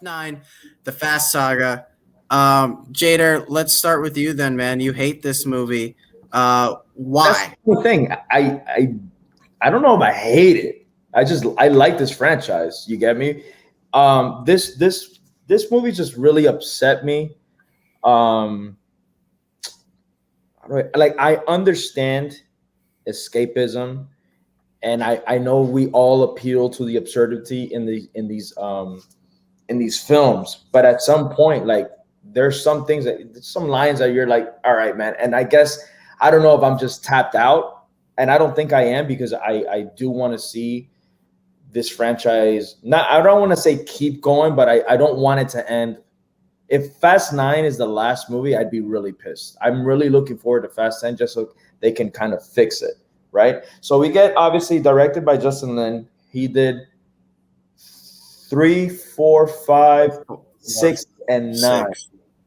F9, the Fast Saga. Jader, let's start with you then, man. You hate this movie. That's Why? the thing. I don't know if I hate it. I like this franchise. You get me? This movie just really upset me. Um, like I understand escapism, and I know we all appeal to the absurdity in these films, but at some point, like there's some things some lines that you're like, all right, man. And I guess I don't know if I'm just tapped out, and I don't think I am because I do want to see this franchise. Not I don't want to say keep going, but I don't want it to end. If Fast 9 is the last movie, I'd be really pissed. I'm really looking forward to Fast 10 just so they can kind of fix it, right? So we get obviously directed by Justin Lin. He did 3, 4, 5, 6, and 9,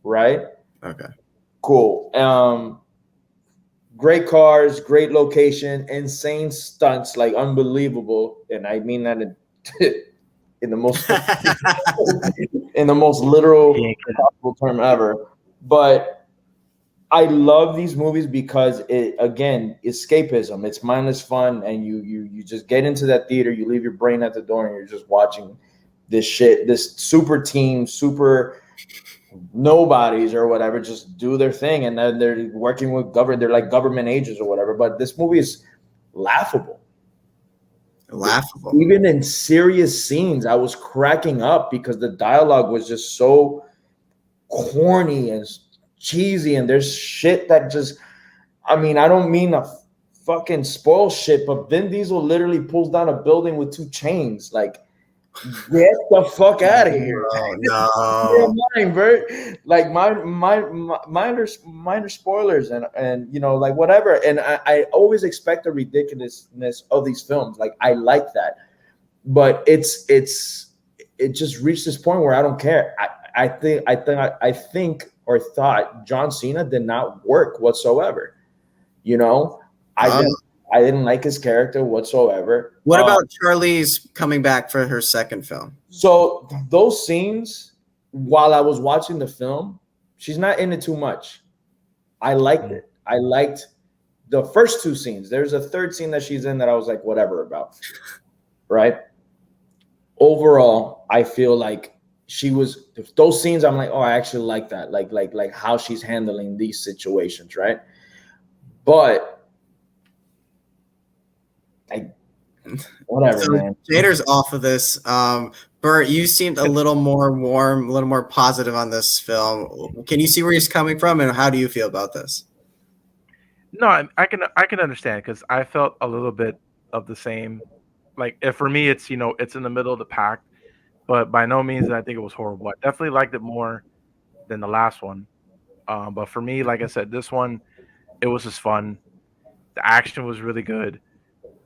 right? Okay. Cool. Great cars, great location, insane stunts, like unbelievable. And I mean that in the most in the most literal possible term ever. But I love these movies because it again escapism. It's mindless fun, and you just get into that theater, you leave your brain at the door, and you're just watching this shit, this super team, super nobodies or whatever, just do their thing, and then they're working with government. They're like government agents or whatever. But this movie is laughable. Even in serious scenes, I was cracking up because the dialogue was just so corny and cheesy, and there's shit that just, I mean, I don't mean to fucking spoil shit, but Vin Diesel literally pulls down a building with 2 chains. Like, get the fuck out of here. No. Mind, Bert. Like minor spoilers and you know, like whatever. And I always expect the ridiculousness of these films. Like I like that. But it just reached this point where I don't care. I think or thought John Cena did not work whatsoever. You know? I didn't like his character whatsoever. What about Charlize coming back for her second film? So those scenes, while I was watching the film, she's not in it too much. I liked it. I liked the first 2 scenes. There's a third scene that she's in that I was like, whatever about. Right? Overall, I feel like those scenes, I'm like, oh, I actually like that. Like how she's handling these situations, right? But whatever, man. Jader's off of this. Bert, you seemed a little more warm, a little more positive on this film. Can you see where he's coming from, and how do you feel about this? No, I can understand because I felt a little bit of the same. Like, if for me, it's it's in the middle of the pack, but by no means I think it was horrible. I definitely liked it more than the last one. But for me, like I said, this one, it was just fun. The action was really good.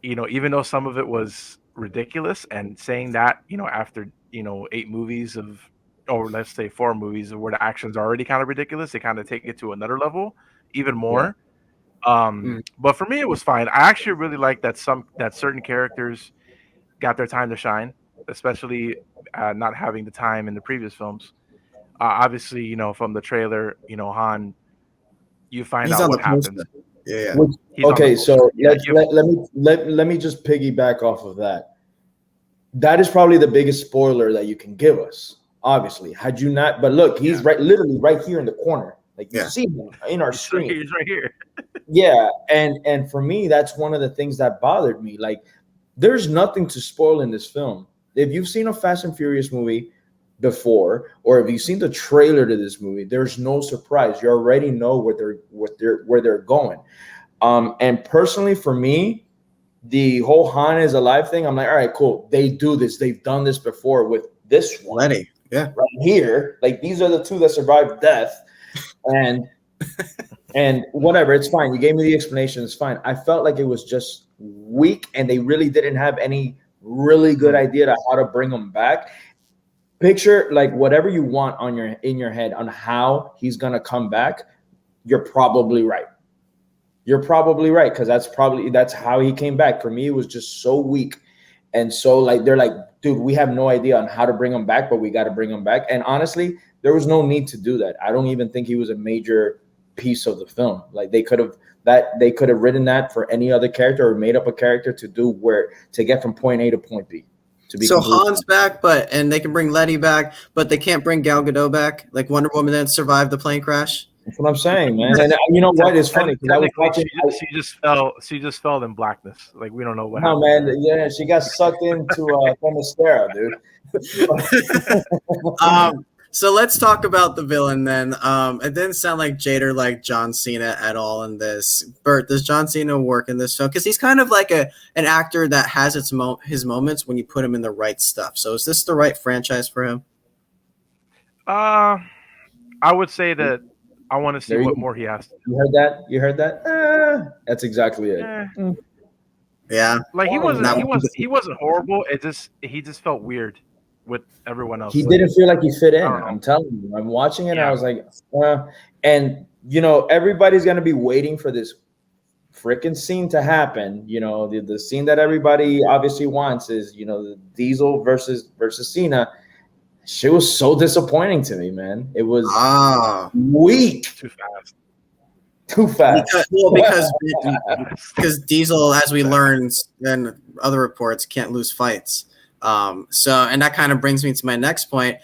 Even though some of it was ridiculous, and saying that, after, 8 movies or let's say 4 movies where the action's already kind of ridiculous, they kind of take it to another level, even more. Yeah. But for me, it was fine. I actually really like that certain characters got their time to shine, especially not having the time in the previous films. Obviously, from the trailer, Han, you find out what happens. Yeah. Okay, so let me just piggyback off of that. That is probably the biggest spoiler that you can give us. Obviously, had you not, but look, he's literally right here in the corner. Like you see him in our screen. He's right here. Yeah, and for me, that's one of the things that bothered me. Like, there's nothing to spoil in this film. If you've seen a Fast and Furious movie before, or if you've seen the trailer to this movie, there's no surprise. You already know where they're going. And personally, for me, the whole Han is alive thing, I'm like, all right, cool. They do this. They've done this before with this one. Yeah, right here. Like, these are the 2 that survived death, and whatever. It's fine. You gave me the explanation. It's fine. I felt like it was just weak, and they really didn't have any really good idea to how to bring them back. Picture like whatever you want in your head on how he's gonna come back. You're probably right. Because that's how he came back. For me, it was just so weak, And so like they're like, dude, we have no idea on how to bring him back, but we got to bring him back. And honestly, there was no need to do that. I don't even think he was a major piece of the film. Like they could have written that for any other character or made up a character to get from point A to point B. So Han's back, and they can bring Letty back, but they can't bring Gal Gadot back. Like Wonder Woman that survived the plane crash. That's what I'm saying, man. And you know what? It's funny because I was watching. She just fell in blackness. Like we don't know what. No, happened. man. Yeah, she got sucked into Themyscira, dude. So let's talk about the villain then. It didn't sound like Jader liked John Cena at all in this. Bert, does John Cena work in this film? Because he's kind of like an actor that has his moments when you put him in the right stuff. So is this the right franchise for him? I would say that I want to see what more he has to do. You heard that? That's exactly it. Yeah. Like he wasn't horrible. He just felt weird with everyone else. He didn't feel like he fit in. I'm telling you. I'm watching it and I was like, and you know, everybody's gonna be waiting for this freaking scene to happen. You know, the scene that everybody obviously wants is, you know, the Diesel versus Cena. She was so disappointing to me, man. It was weak. Too fast. Because Diesel, as we learned and other reports, can't lose fights. And that kind of brings me to my next point.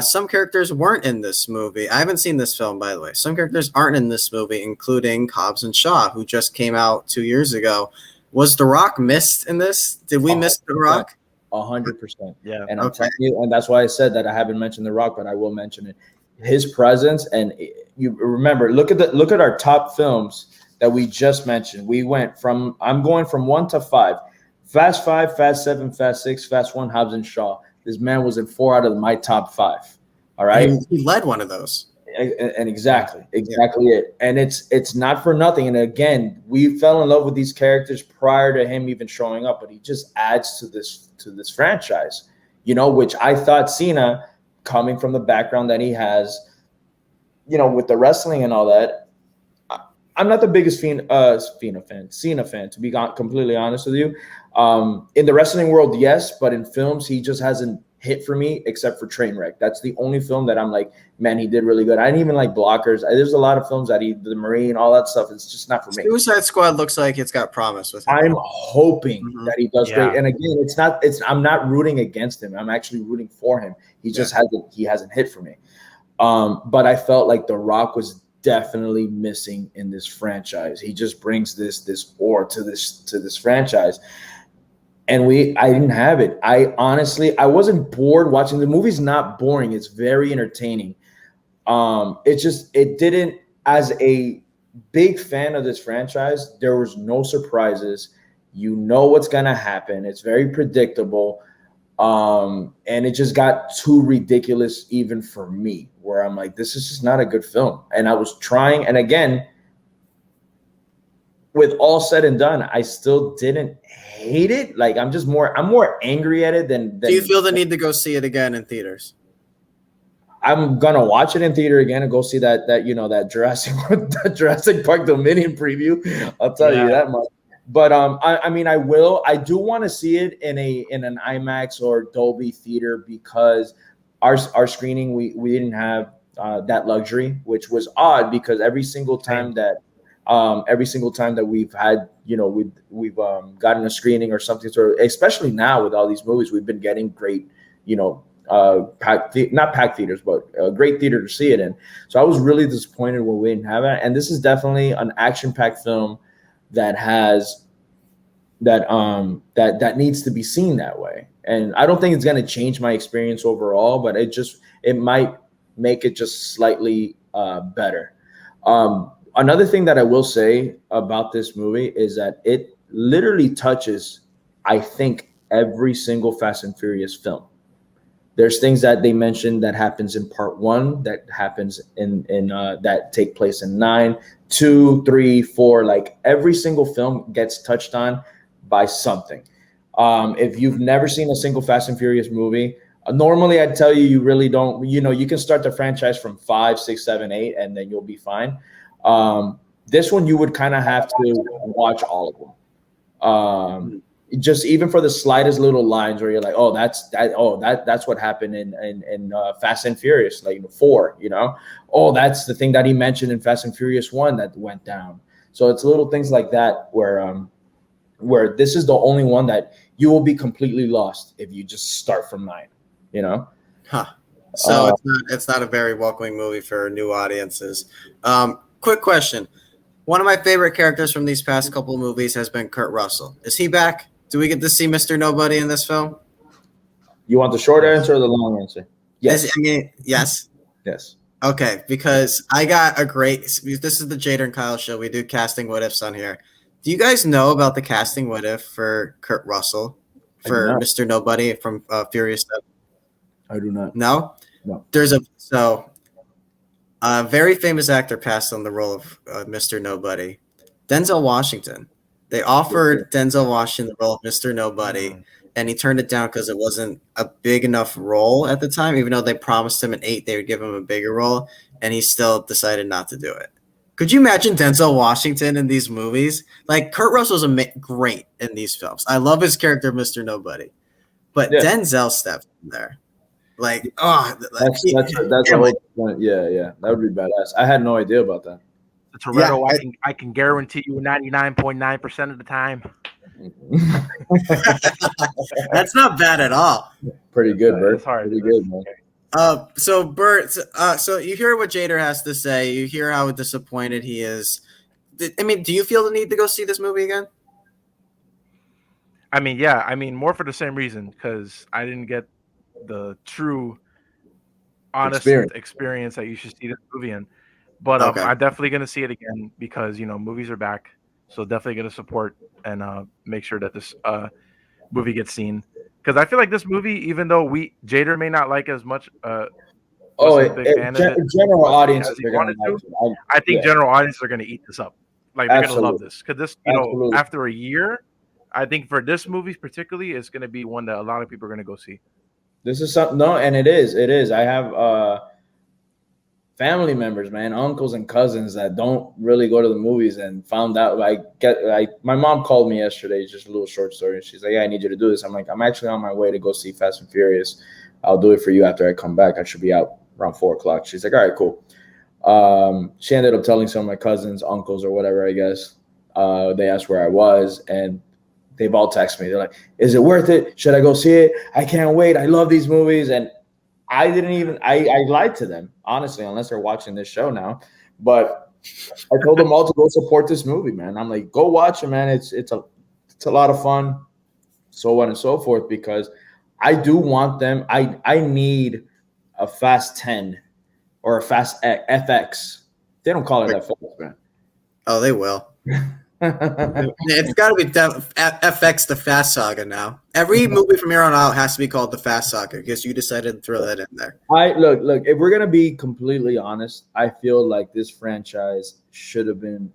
Some characters weren't in this movie. I haven't seen this film, by the way. Some characters aren't in this movie, including Hobbs and Shaw, who just came out 2 years ago. Was The Rock missed in this? Did we miss The Rock? 100%. Yeah. And I'm telling you, and that's why I said that I haven't mentioned The Rock, but I will mention it. His presence, and you remember, look at our top films that we just mentioned. I'm going from 1 to 5. Fast 5, Fast 7, Fast 6, Fast 1, Hobbs and Shaw. This man was in 4 out of my top 5. All right. He led one of those. And exactly it. And it's not for nothing. And again, we fell in love with these characters prior to him even showing up, but he just adds to this franchise, you know, which I thought Cena, coming from the background that he has, you know, with the wrestling and all that, I'm not the biggest Cena fan, to be completely honest with you. In the wrestling world, yes, but in films, he just hasn't hit for me except for Trainwreck. That's the only film that I'm like, man, he did really good. I didn't even like Blockers. There's a lot of films that the Marine, all that stuff. It's just not for me. Suicide Squad looks like it's got promise with him. I'm hoping that he does great. And again, I'm not rooting against him. I'm actually rooting for him. He just hasn't hit for me. But I felt like The Rock was definitely missing in this franchise. He just brings this aura to this franchise. And I didn't have it. I wasn't bored watching the movie's. Not boring. It's very entertaining. It didn't, as a big fan of this franchise, there was no surprises. You know what's going to happen. It's very predictable. And it just got too ridiculous even for me, where I'm like, this is just not a good film. And I was trying. And again, with all said and done, I still didn't hate it. Like I'm more angry at it than. Do you feel the need to go see it again in theaters? I'm gonna watch it in theater again and go see that Jurassic Park Dominion preview. I'll tell you that much. But I mean, I will. I do want to see it in an IMAX or Dolby theater, because our screening we didn't have that luxury, which was odd, because every single time that we've had, we've gotten a screening or something, especially now with all these movies, we've been getting great, not packed theaters, but a great theater to see it in. So I was really disappointed when we didn't have it. And this is definitely an action-packed film that has that needs to be seen that way. And I don't think it's going to change my experience overall, but it might make it just slightly better. Another thing that I will say about this movie is that it literally touches, I think, every single Fast and Furious film. There's things that they mentioned that happens in part 1, that happens in that take place in 9, 2, 3, 4. Like every single film gets touched on by something. If you've never seen a single Fast and Furious movie, normally I'd tell you really don't. You can start the franchise from 5, 6, 7, 8, and then you'll be fine. This one you would kind of have to watch all of them. just even for the slightest little lines where you're like, oh, that's what happened in Fast and Furious, like 4, you know, oh, that's the thing that he mentioned in Fast and Furious 1 that went down. So it's little things like that where this is the only one that you will be completely lost if you just start from 9, you know. So it's not a very welcoming movie for new audiences. Quick question. One of my favorite characters from these past couple of movies has been Kurt Russell. Is he back? Do we get to see Mr. Nobody in this film? You want the short answer or the long answer? Yes. Yes. Yes. Okay, because I got a great. This is the Jader Kyle show. We do casting what ifs on here. Do you guys know about the casting what if for Kurt Russell for Mr. Nobody from Furious 7? I do not. No? There's a very famous actor passed on the role of Mr. Nobody, Denzel Washington. They offered Denzel Washington the role of Mr. Nobody, and he turned it down because it wasn't a big enough role at the time, even though they promised him an 8, they would give him a bigger role, and he still decided not to do it. Could you imagine Denzel Washington in these movies? Like, Kurt Russell's great in these films. I love his character, Mr. Nobody. But Denzel stepped in there. Like, that's a whole point. Yeah. That would be badass. I had no idea about that. Toretto, I can guarantee you 99.9% of the time. That's not bad at all. Pretty good, Bert. It's hard. Pretty good, man. So Bert, so you hear what Jader has to say. You hear how disappointed he is. I mean, do you feel the need to go see this movie again? I mean, yeah. I mean, more for the same reason, because I didn't get the true, honest experience that you should see this movie in. But I'm definitely going to see it again because, you know, movies are back. So definitely going to support and make sure that this movie gets seen. Because I feel like this movie, even though Jader may not like as much, general audiences are going to. I think general audiences are going to eat this up. Like, they're going to love this. Because this, you know, after a year, I think for this movie particularly, it's going to be one that a lot of people are going to go see. This is something. No, and it is. I have family members, man, uncles and cousins that don't really go to the movies and found out. My mom called me yesterday, just a little short story. She's like, "Yeah, I need you to do this." I'm like, "I'm actually on my way to go see Fast and Furious. I'll do it for you after I come back. I should be out around 4:00." She's like, "All right, cool." She ended up telling some of my cousins, uncles, or whatever, I guess. They asked where I was, and they've all texted me. They're like, "Is it worth it? Should I go see it? I can't wait. I love these movies." And I lied to them, honestly, unless they're watching this show now. But I told them all to go support this movie, man. I'm like, go watch it, man. It's a lot of fun, so on and so forth, because I do want them. I need a Fast 10 or a Fast FX. They don't call it FX, man. Oh, they will. It's got to be FX the Fast Saga now. Every movie from here on out has to be called the Fast Saga because you decided to throw that in there. Look. If we're gonna be completely honest, I feel like this franchise should have been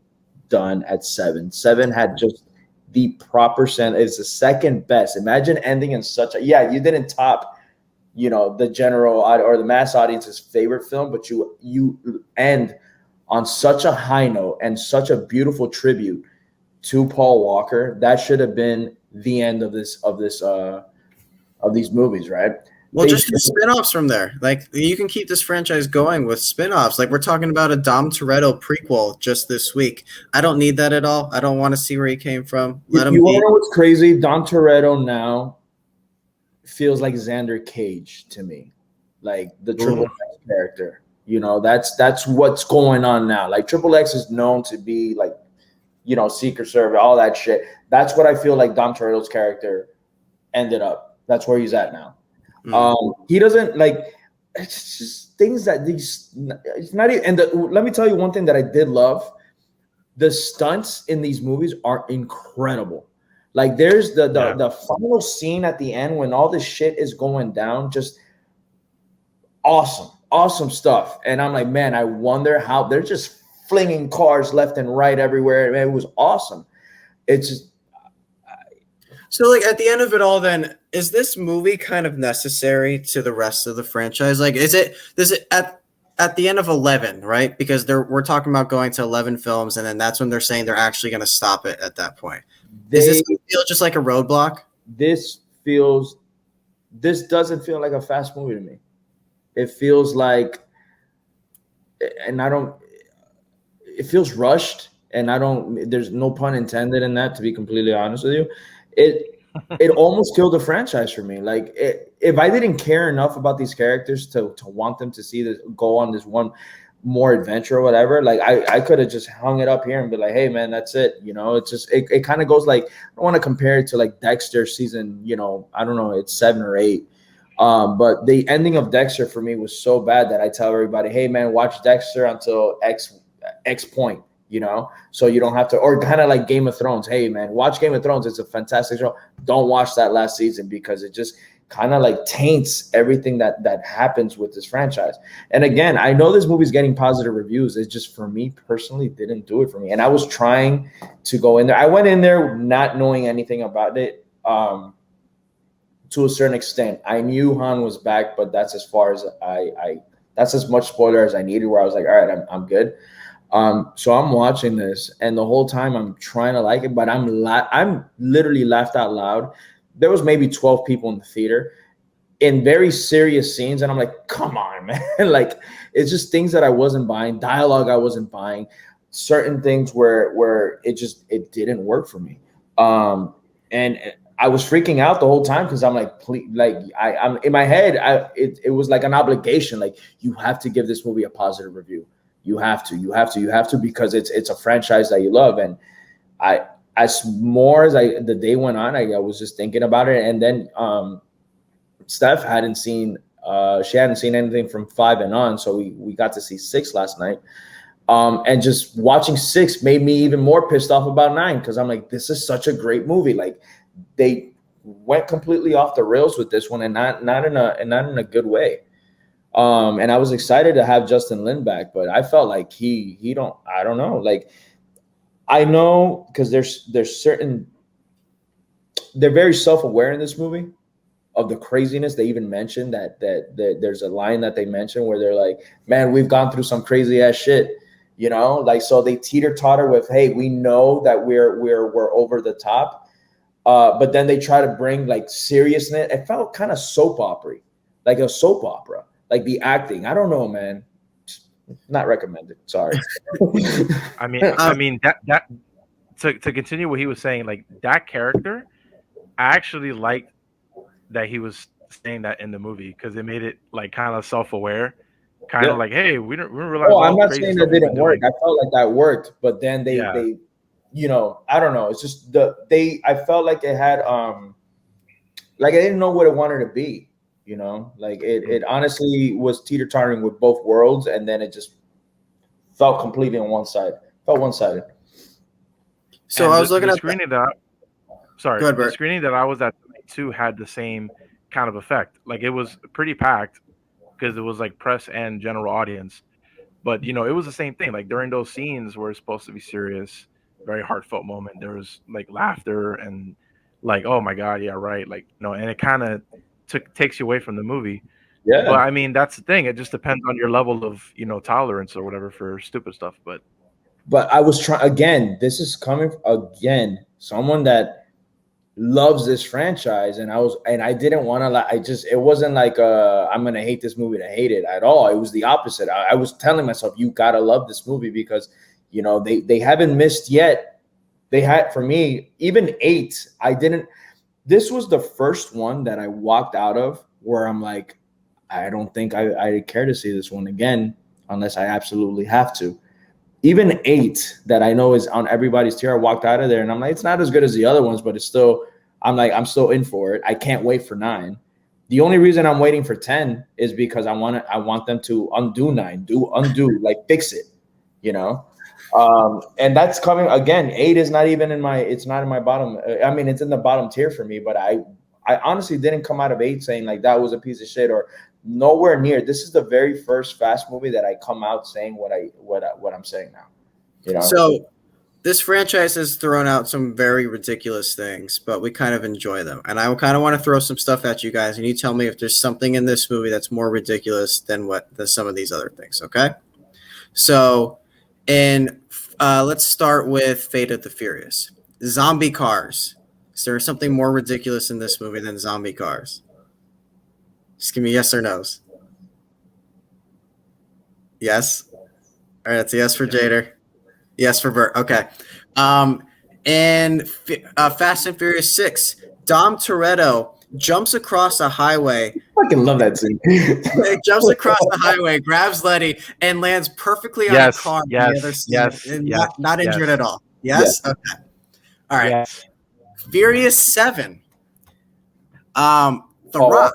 done at 7. 7 had just the proper sense. It's the second best. Imagine ending in such a you didn't top, you know, the general or the mass audience's favorite film, but you end on such a high note and such a beautiful tribute to Paul Walker. That should have been the end of these movies, right? Well, just do spin-offs from there. Like, you can keep this franchise going with spin-offs. Like, we're talking about a Dom Toretto prequel just this week. I don't need that at all. I don't want to see where he came from. You want to know what's crazy? Dom Toretto now feels like Xander Cage to me, like the Triple X character. You know, that's what's going on now. Like, Triple X is known to be like, you know, Secret Service, all that shit. That's what I feel like Dom Toretto's character ended up. That's where he's at now. He doesn't like. It's just things that these. It's not even. And let me tell you one thing that I did love. The stunts in these movies are incredible. Like, there's the final scene at the end when all this shit is going down. Just awesome stuff. And I'm like, man, I wonder how they're just flinging cars left and right everywhere. It was awesome. It's just, so, like, at the end of it all, then, is this movie kind of necessary to the rest of the franchise? Like, does it at the end of 11, right? Because we're talking about going to 11 films, and then that's when they're saying they're actually going to stop it at that point. Does this feel just like a roadblock? This doesn't feel like a fast movie to me. It feels like, and I don't, it feels rushed, and there's no pun intended in that, to be completely honest with you. It almost killed the franchise for me. Like, if I didn't care enough about these characters to want them to see this, go on this one more adventure or whatever, like I could have just hung it up here and be like, hey man, that's it. You know, it's just, it kind of goes like, I don't want to compare it to like Dexter season, you know, I don't know, it's 7 or 8. But the ending of Dexter for me was so bad that I tell everybody, hey man, watch Dexter until X point, you know, so you don't have to, or kind of like Game of Thrones. Hey man, watch Game of Thrones. It's a fantastic show. Don't watch that last season because it just kind of like taints everything that happens with this franchise. And again, I know this movie's getting positive reviews. It's just, for me personally, didn't do it for me. And I was trying to go in there. I went in there not knowing anything about it. To a certain extent, I knew Han was back, but that's as far as that's as much spoiler as I needed, where I was like, all right, I'm good. So I'm watching this, and the whole time I'm trying to like it, but I'm literally laughed out loud. There was maybe 12 people in the theater in very serious scenes, and I'm like, come on, man. Like, it's just things that I wasn't buying, dialogue I wasn't buying, certain things where it didn't work for me. And I was freaking out the whole time because I'm like, please, like I'm in my head, it was like an obligation. Like, you have to give this movie a positive review. You have to, because it's a franchise that you love. And as the day went on, I was just thinking about it. And then Steph hadn't seen anything from 5 and on. So we got to see 6 last night. And just watching 6 made me even more pissed off about 9, because I'm like, this is such a great movie. Like, they went completely off the rails with this one, and not in a good way. And I was excited to have Justin Lin back, but I felt like I don't know. Like, I know, because there's certain, they're very self-aware in this movie of the craziness. They even mentioned that there's a line that they mentioned where they're like, man, we've gone through some crazy ass shit, you know, like, so they teeter-totter with, hey, we know that we're over the top. But then they try to bring like seriousness. It felt kind of soap opera, like a soap opera, like the acting. I don't know, man. Not recommended. Sorry. I mean that to continue what he was saying, like, that character, I actually liked that he was saying that in the movie, because it made it like kind of self-aware, kind of like, hey, we don't realize. Oh, I'm not saying that didn't work. I felt like that worked, but then they you know, I don't know. It's just I felt like it had like I didn't know what it wanted to be, you know, like it honestly was teeter-tottering with both worlds, and then it just felt completely on one side. Felt one-sided. So I was looking at the screening the screening that I was at too had the same kind of effect. Like, it was pretty packed because it was like press and general audience. But, you know, it was the same thing. Like, during those scenes where it's supposed to be serious, very heartfelt moment, there was like laughter and like, oh my God, yeah, right. Like, you know, and it kind of takes you away from the movie. Yeah. But I mean, that's the thing. It just depends on your level of, you know, tolerance or whatever for stupid stuff. But I was trying, again, this is coming again, someone that loves this franchise, and I didn't want to, it wasn't like I'm gonna hate this movie to hate it at all. It was the opposite. I was telling myself, you gotta love this movie, because, you know, they haven't missed yet. They had, for me, even 8, this was the first one that I walked out of where I'm like, I don't think I care to see this one again unless I absolutely have to. Even 8 that I know is on everybody's tier, I walked out of there and I'm like, it's not as good as the other ones, but it's still, I'm still in for it. I can't wait for 9. The only reason I'm waiting for 10 is because I want them to undo 9, like fix it, you know? And that's coming again. 8 is not even it's not in my bottom. I mean, it's in the bottom tier for me, but I honestly didn't come out of 8 saying like that was a piece of shit, or nowhere near. This is the very first Fast movie that I come out saying what I'm saying now, you know? So this franchise has thrown out some very ridiculous things, but we kind of enjoy them. And I kind of want to throw some stuff at you guys, and you tell me if there's something in this movie that's more ridiculous than some of these other things, okay? So let's start with Fate of the Furious. zombie cars. Is there something more ridiculous in this movie than zombie cars? Just give me yes or no's. Yes. All right, that's a yes for Jader. Yes for Bert. Okay. And Fast and Furious 6, Dom Toretto jumps across a highway. I fucking love that scene. Jumps across the highway, grabs Letty, and lands perfectly on a car on the other side, and not injured at all. Yes? Okay. All right. Yes. Furious 7. The Rock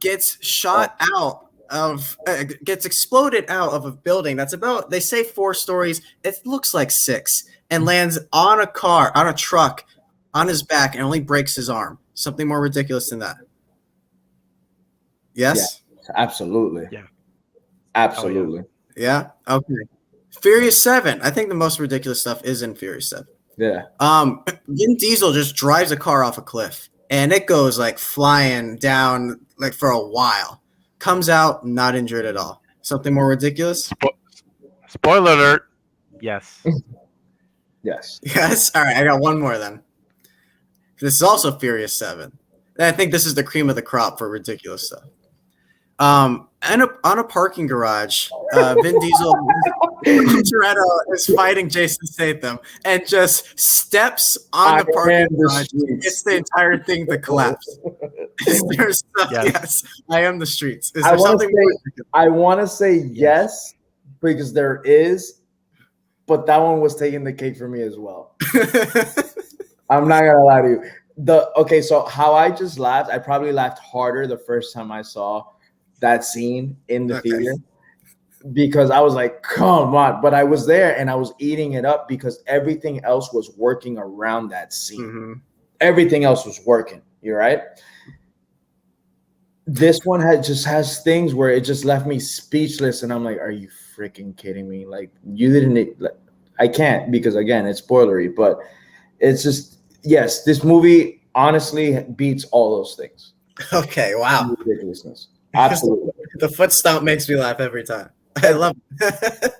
gets shot out of gets exploded out of a building that's about, they say 4 stories, it looks like 6, and lands on a truck on his back and only breaks his arm. Something more ridiculous than that? Yes? Yeah, absolutely. Yeah. Absolutely. Yeah? Okay. Furious 7. I think the most ridiculous stuff is in Furious 7. Yeah. Vin Diesel just drives a car off a cliff, and it goes like flying down like for a while. Comes out not injured at all. Something more ridiculous? Spoiler alert. Yes. Yes. Yes? All right, I got one more then. This is also Furious 7. And I think this is the cream of the crop for ridiculous stuff. On a parking garage, Vin Diesel Toretto is fighting Jason Statham and just steps on the parking garage. It's the entire thing to collapse. Yes, I am the streets. Is there something I want to say yes, because there is, but that one was taking the cake for me as well. I'm not gonna lie to you. So how I just laughed, I probably laughed harder the first time I saw that scene in the theater, because I was like, come on. But I was there and I was eating it up because everything else was working around that scene. Mm-hmm. Everything else was working. You're right. This one has things where it just left me speechless, and I'm like, are you freaking kidding me? Like, you didn't. I can't, because again, it's spoilery, but it's just, yes, this movie honestly beats all those things. Okay, wow. Ridiculousness. Absolutely. The foot stomp makes me laugh every time. I love it.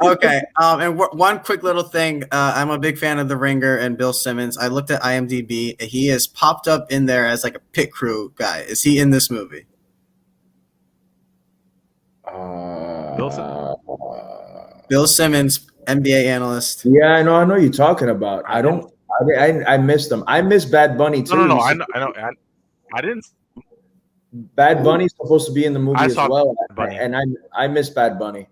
Okay. And one quick little thing. I'm a big fan of The Ringer and Bill Simmons. I looked at IMDb. He is popped up in there as like a pit crew guy. Is he in this movie? Bill Simmons, NBA analyst. Yeah, I know you're talking about. I missed him. I miss Bad Bunny too. No. I know. I didn't. Bad Bunny's supposed to be in the movie as well, and I miss Bad Bunny.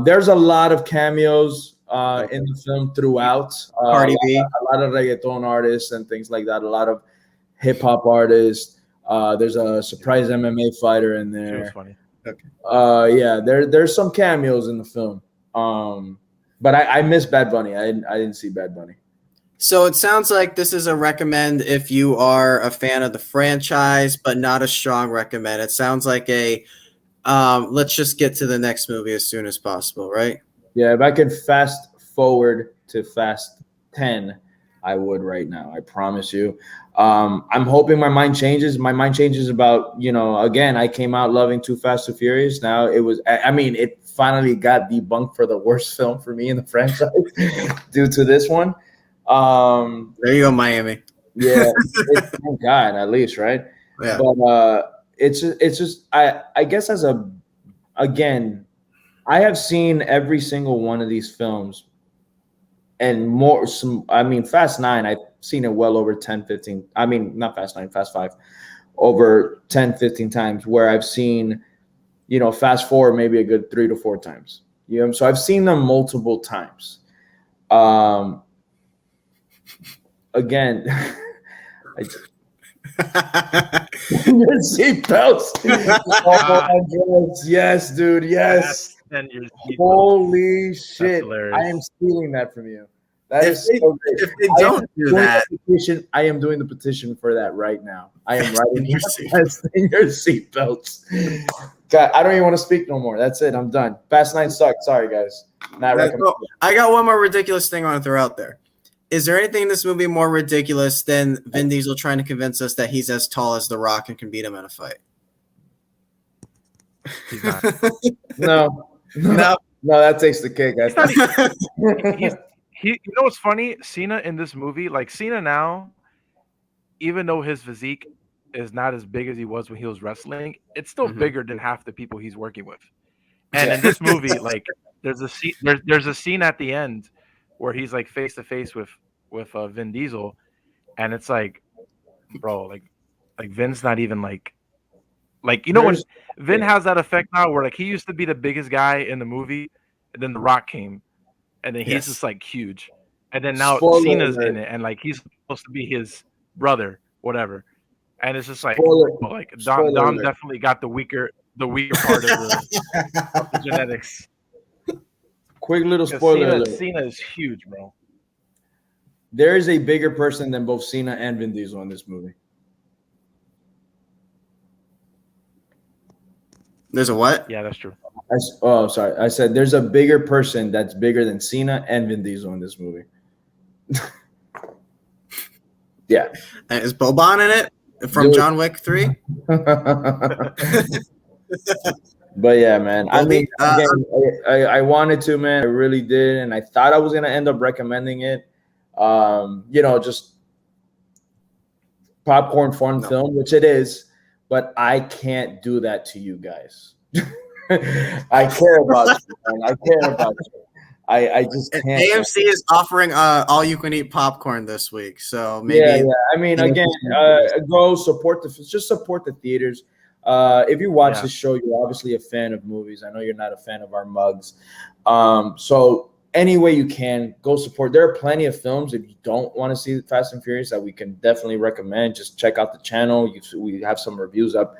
There's a lot of cameos in the film throughout. Cardi B, a lot of reggaeton artists and things like that. A lot of hip hop artists. There's a surprise MMA fighter in there. It was funny. Okay. Yeah, there's some cameos in the film. But I miss Bad Bunny. I didn't see Bad Bunny. So it sounds like this is a recommend if you are a fan of the franchise, but not a strong recommend. It sounds like a let's just get to the next movie as soon as possible, right? Yeah, if I could fast forward to Fast 10, I would right now. I promise you. I'm hoping my mind changes. My mind changes about, again, I came out loving Too Fast, Too Furious. Now it finally got debunked for the worst film for me in the franchise due to this one. There you go, Miami. Yeah, thank God, at least, right? Yeah. But it's just I guess again, I have seen every single one of these films and more. Fast 9, I've seen it well over 10, 15. Not Fast 9, Fast 5, over 10, 15 times. Where I've seen, Fast 4 maybe a good 3 to 4 times. So I've seen them multiple times. Again, your seatbelts. Yes, dude. Yes. Holy shit! I am stealing that from you. That is so great. If they don't do that, I am doing the petition for that right now. I am writing your seatbelts. God, I don't even want to speak no more. That's it. I'm done. Fast 9 sucked. Sorry, guys. I got one more ridiculous thing I want to throw out there. Is there anything in this movie more ridiculous than Vin Diesel trying to convince us that he's as tall as The Rock and can beat him in a fight? No, that takes the cake. You know what's funny? Cena in this movie, like Cena now, even though his physique is not as big as he was when he was wrestling, it's still Mhm. bigger than half the people he's working with. And Yeah. in this movie, like there's a scene at the end where he's like face to face with Vin Diesel, and it's like, bro, like Vin's not even like when There's Vin has that effect now where like he used to be the biggest guy in the movie, and then The Rock came, and then he's Yes. just like huge, and then now spoiler Cena's in alert. it, and like he's supposed to be his brother, whatever, and it's just like, Spoiler bro, like spoiler Dom alert. definitely got the weaker part of the genetics. Quick little Because spoiler Cena, alert. Cena is huge, bro. There is a bigger person than both Cena and Vin Diesel in this movie. There's a what? Yeah, that's true. Oh, sorry. I said there's a bigger person that's bigger than Cena and Vin Diesel in this movie. Yeah. And is Boban in it from Dude. John Wick 3? But yeah, man. I Well, mean, again, I wanted to, man. I really did, and I thought I was gonna end up recommending it. Just popcorn fun No. film, which it is, but I can't do that to you guys. I care about you, man. I care about you. I just And can't. AMC is offering all you can eat popcorn this week, so maybe Yeah. I mean, again, go support support the theaters. If you watch Yeah. this show, you're obviously a fan of movies. I know you're not a fan of our mugs. So any way you can, go support. There are plenty of films if you don't want to see Fast and Furious that we can definitely recommend. Just check out the channel. We have some reviews up.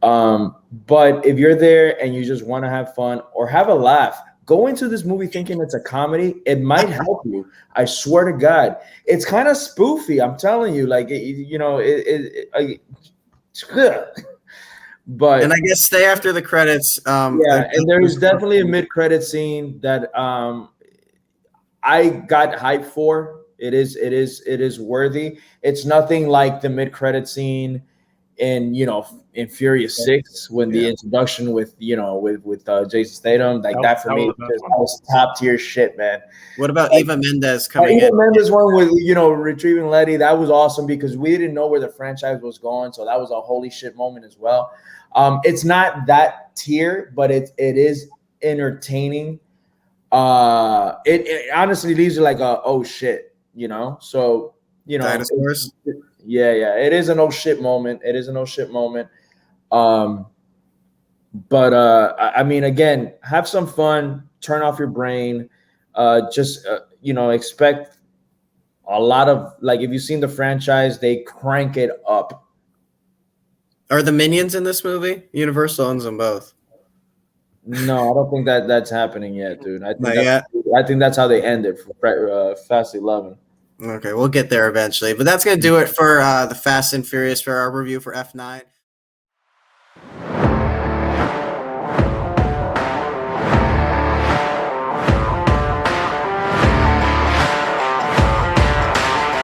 But if you're there and you just want to have fun or have a laugh, go into this movie thinking it's a comedy. It might help you. I swear to God, it's kind of spoofy. I'm telling you, like but and I guess stay after the credits. yeah, and there's definitely a mid-credit scene that I got hyped for. It is worthy. It's nothing like the mid-credit scene in Furious 6 when the introduction with Jason Statham, like that for me, that was top tier shit, man. What about Eva Mendes coming in? Eva Mendes one with retrieving Letty, that was awesome because we didn't know where the franchise was going, so that was a holy shit moment as well. It's not that tier, but it is entertaining. It honestly leaves you like oh shit, so Dinosaurs. Yeah, it is an oh shit moment. But I mean, again, have some fun, turn off your brain, expect a lot of, like, if you've seen the franchise, they crank it up. Are the Minions in this movie? Universal owns them both. No, I don't think that's happening yet, dude. I think that's how they end it for Fast 11. Okay, we'll get there eventually. But that's going to do it for the Fast and Furious for our review for F9.